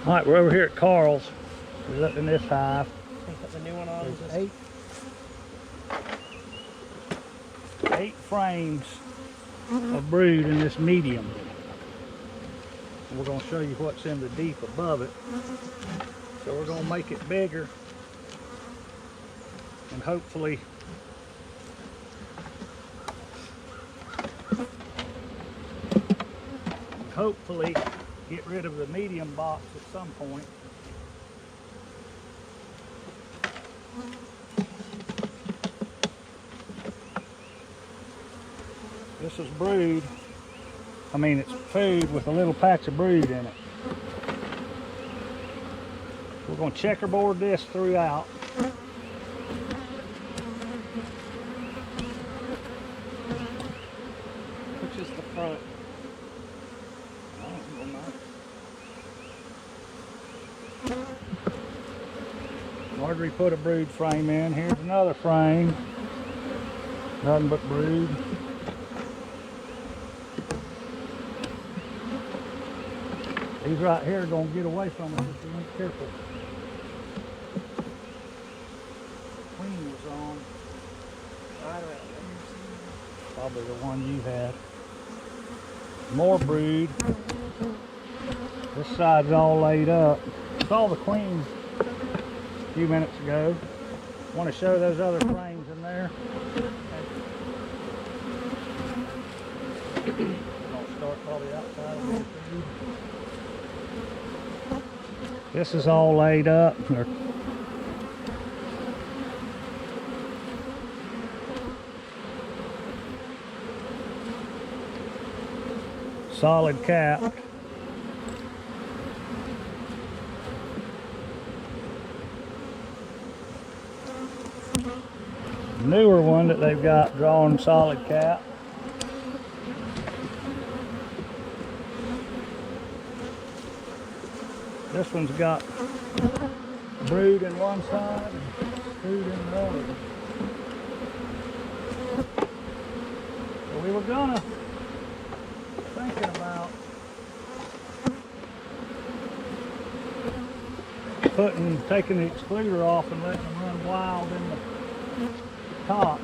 All right, we're over here at Carl's. We're looking in this hive. Put the new one on. There's eight frames of brood in this medium. And we're going to show you what's in the deep above it. So we're going to make it bigger and hopefully get rid of the medium box at some point. This is brood. I mean, it's food with a little patch of brood in it. We're going to checkerboard this throughout. Which is the front. Marjorie put a brood frame in. Here's another frame. Nothing but brood. These right here are going to get away from us if you ain't careful. Queen was on. Right around Probably the one you had. More brood. This side's all laid up. Saw the queens a few minutes ago. Want to show those other frames in there. I'll start probably outside of this. This is all laid up. Solid cap. Newer one that they've got drawn solid cap. This one's got brood in one side and food in the other. So we were thinking about taking the excluder off and letting them run wild in the top.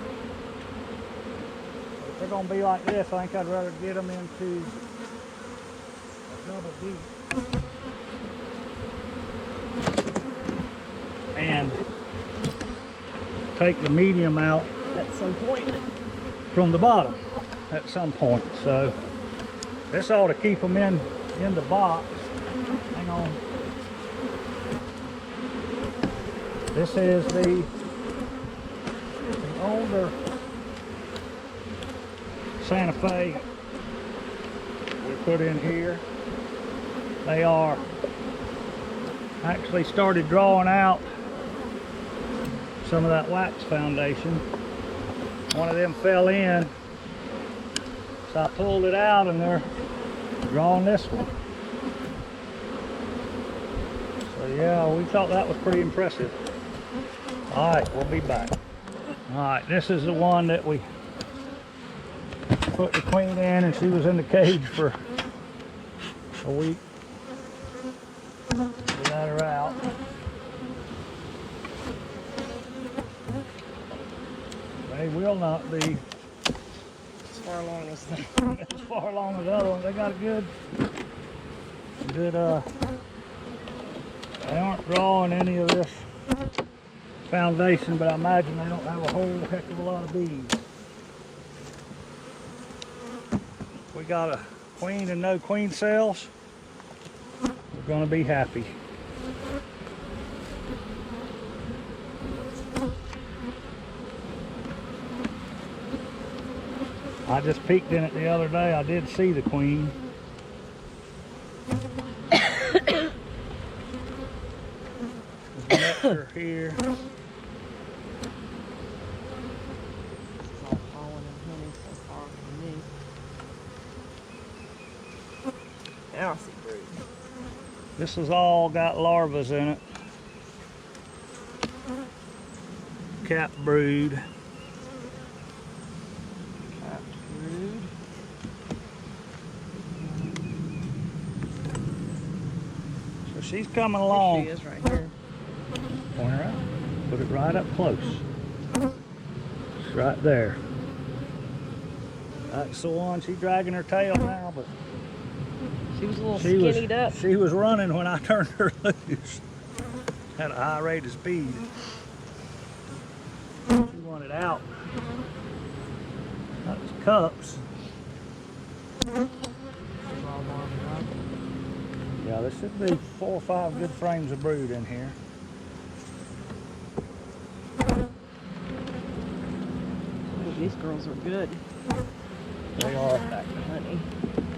But if they're going to be like this, I think I'd rather get them into a double deep. And take the medium out at some point from the bottom at some point. So this ought to keep them in the box. Hang on. This is the older Santa Fe we put in here. They are actually started drawing out some of that wax foundation. One of them fell in, so I pulled it out and they're drawing this one. So yeah, we thought that was pretty impressive. All right, we'll be back. All right, this is the one that we put the queen in, and she was in the cage for a week. We let her out. They will not be as far along as the other one. They got a good, they aren't drawing any of this foundation, but I imagine they don't have a whole heck of a lot of bees. We got a queen and no queen cells. We're going to be happy. I just peeked in it the other day. I did see the queen. There's nectar here. Now I see brood. This has all got larvas in it. Cap brood. Cap brood. So she's coming There along. she is right here. Point her out. Put it right up close. It's right there. That's the one. She's dragging her tail now, but She was a little she was skinnied up. she was running when I turned her loose. Had a high rate of speed. She wanted out. That was cups. Yeah, there should be 4 or 5 good frames of brood in here. Oh, these girls are good. They are. Back to honey.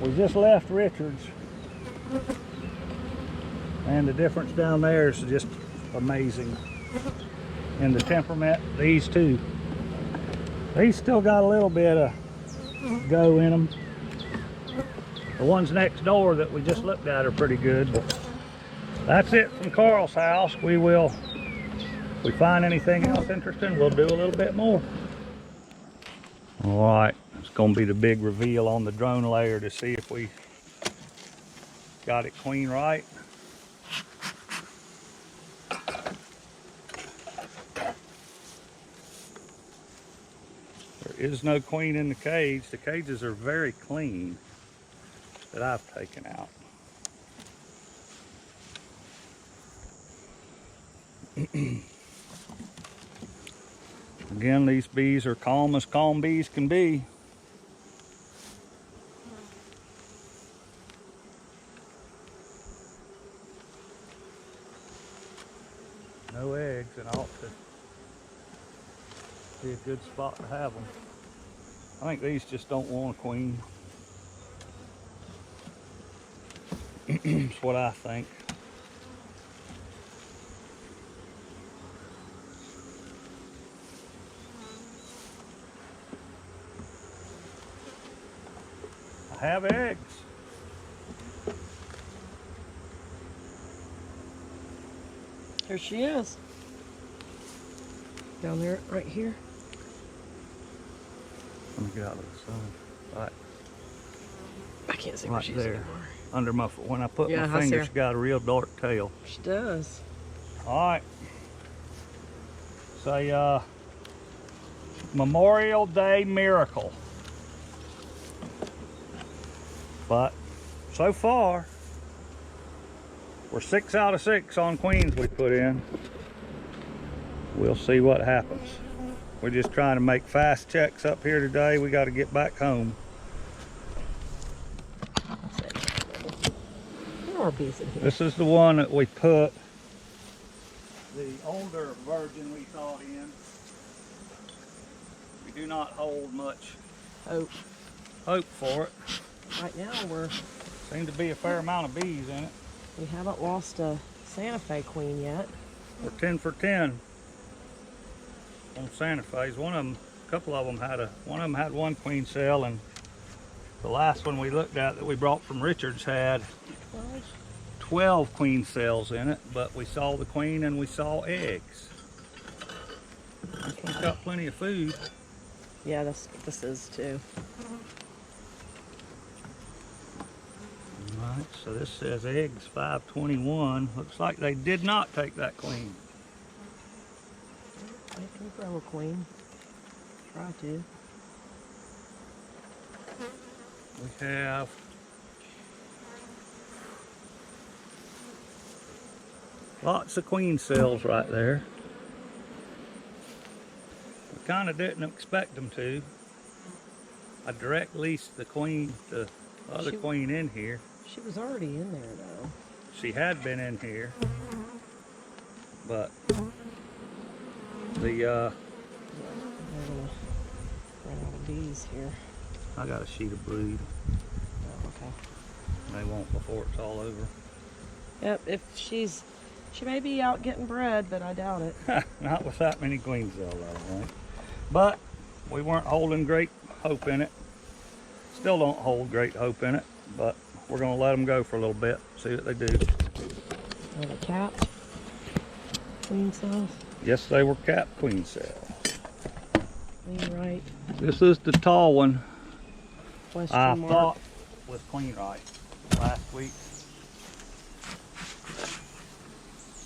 We just left Richards, and the difference down there is just amazing. In the temperament, these two. These still got a little bit of go in them. The ones next door that we just looked at are pretty good, but that's it from Carl's house. If we find anything else interesting, we'll do a little bit more. All right, it's gonna be the big reveal on the drone layer to see if we got it queen right. There is no queen in the cage. The cages are very clean that I've taken out. Again, these bees are calm as calm bees can be. No eggs, and ought to be a good spot to have them. I think these just don't want a queen. That's what I think. I have eggs. Here she is. Down there, right here. Let me get out of the sun. Right, I can't see where right she is there. anymore. Under my, when I put Yeah, my I see finger, her. she got a real dark tail. She does. All right. Say, Memorial Day miracle. But so far, we're 6 out of 6 on queens we put in. We'll see what happens. We're just trying to make fast checks up here today. We got to get back home. There are bees in here. This is the one that we put the older virgin we thought in. We do not hold much Oh, hope for it. right now Seemed to be a fair amount of bees in it. we haven't lost a Santa Fe queen yet. We're 10 for 10 on Santa Fe's. A couple of them had one queen cell, and the last one we looked at that we brought from Richards had 12 queen cells in it, but we saw the queen and we saw eggs. This one's got plenty of food. Yeah, this is too. All right, so this says eggs 521. Looks like they did not take that queen. I can grow a queen. Try to. We have lots of queen cells right there. We kind of didn't expect them to. I direct leased the other queen in here. She was already in there though. She had been in here, but the We're gonna run out of bees here. I got a sheet of brood. Oh, okay. They won't before it's all over. Yep, she may be out getting bred, but I doubt it. Not with that many queen cells, I don't think. But we weren't holding great hope in it. Still don't hold great hope in it, but we're gonna let them go for a little bit, see what they do. Are the capped queen cells? Yes, they were capped queen cells. Queen right. This is the tall one Question I mark. thought was queen right last week.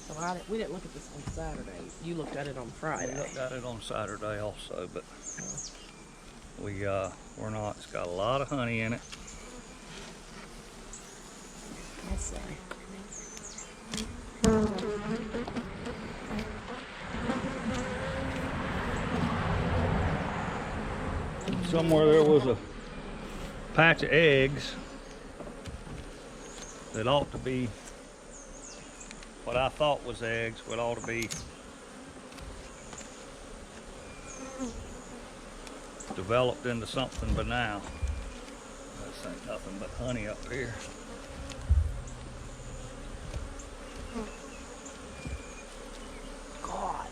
So we didn't look at this on Saturday. You looked at it on Friday. We looked at it on Saturday also, but we're not. It's got a lot of honey in it. I'll say. Somewhere there was a patch of eggs that ought to be what I thought was eggs, what ought to be developed into something, but now this ain't nothing but honey up here. God.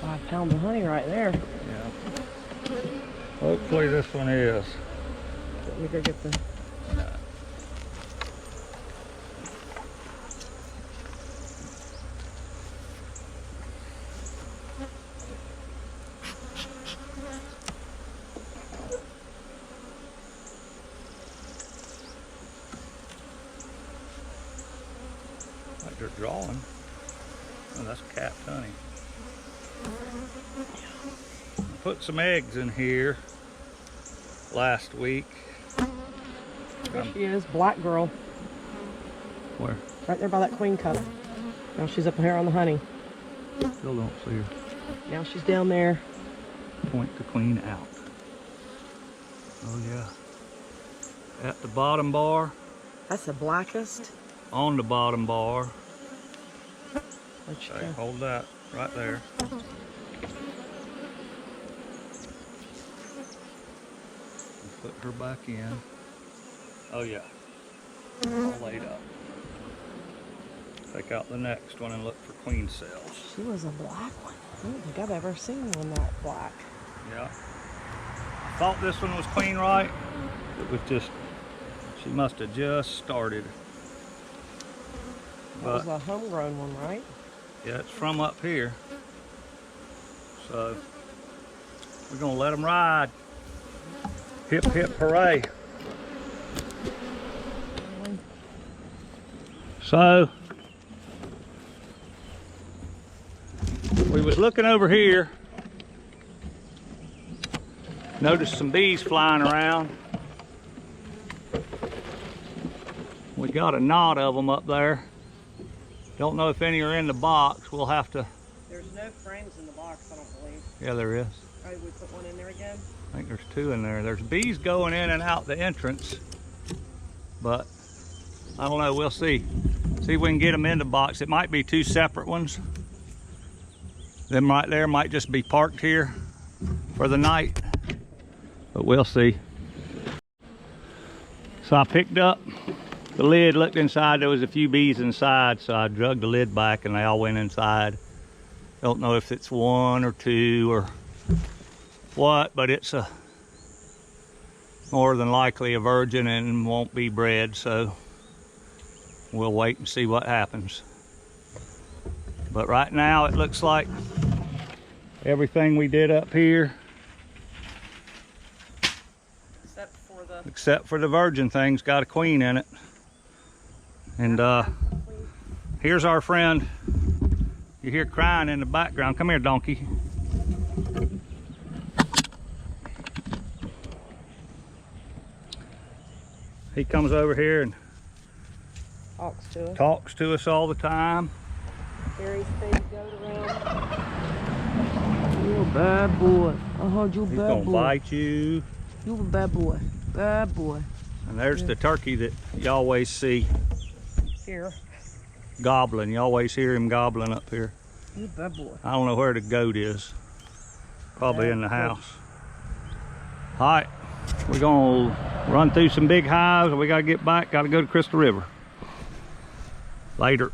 5 pounds of honey right there. Yeah. Hopefully this one is. Let me go get the... No. Like they're drawing. Oh, that's capped honey. Put some eggs in here last week. There she is, black girl. Where? Right there by that queen cup. Now she's up here on the honey. Still don't see her. Now she's down there. Point the queen out. Oh yeah. At the bottom bar. That's the blackest. On the bottom bar. Where'd she Okay, go? hold that right there. Put her back in. Oh yeah. All laid up. Take out the next one and look for queen cells. She was a black one. I don't think I've ever seen one that black. Yeah. I thought this one was queen right. It was just, she must have just started. That was a homegrown one, right? Yeah, it's from up here. So we're gonna let them ride. Hip hip hooray. So we was looking over here, noticed some bees flying around. We got a knot of them up there. Don't know if any are in the box. We'll have to. There's no frames in the box, I don't believe. Yeah, there is. Oh, we put one in there again? I think there's 2 in there. There's bees going in and out the entrance, but I don't know. We'll see. See if we can get them in the box. It might be 2 separate ones. Them right there might just be parked here for the night, but we'll see. So I picked up the lid, looked inside. There was a few bees inside, so I drug the lid back and they all went inside. Don't know if it's 1 or 2 or what, but it's a more than likely a virgin and won't be bred, so we'll wait and see what happens. But right now it looks like everything we did up here, except for the virgin thing's got a queen in it. And here's our friend. You hear crying in the background. Come here, donkey. He comes over here and talks to us all the time. Carries things, goes around. You're a bad boy. You're a He's bad gonna boy. bite you. You're a bad boy. Bad boy. And there's the turkey that you always see Here. gobbling. You always hear him gobbling up here. You're a bad boy. I don't know where the goat is. Probably in the house. All right, we're gonna run through some big hives. We gotta get back, gotta go to Crystal River. Later.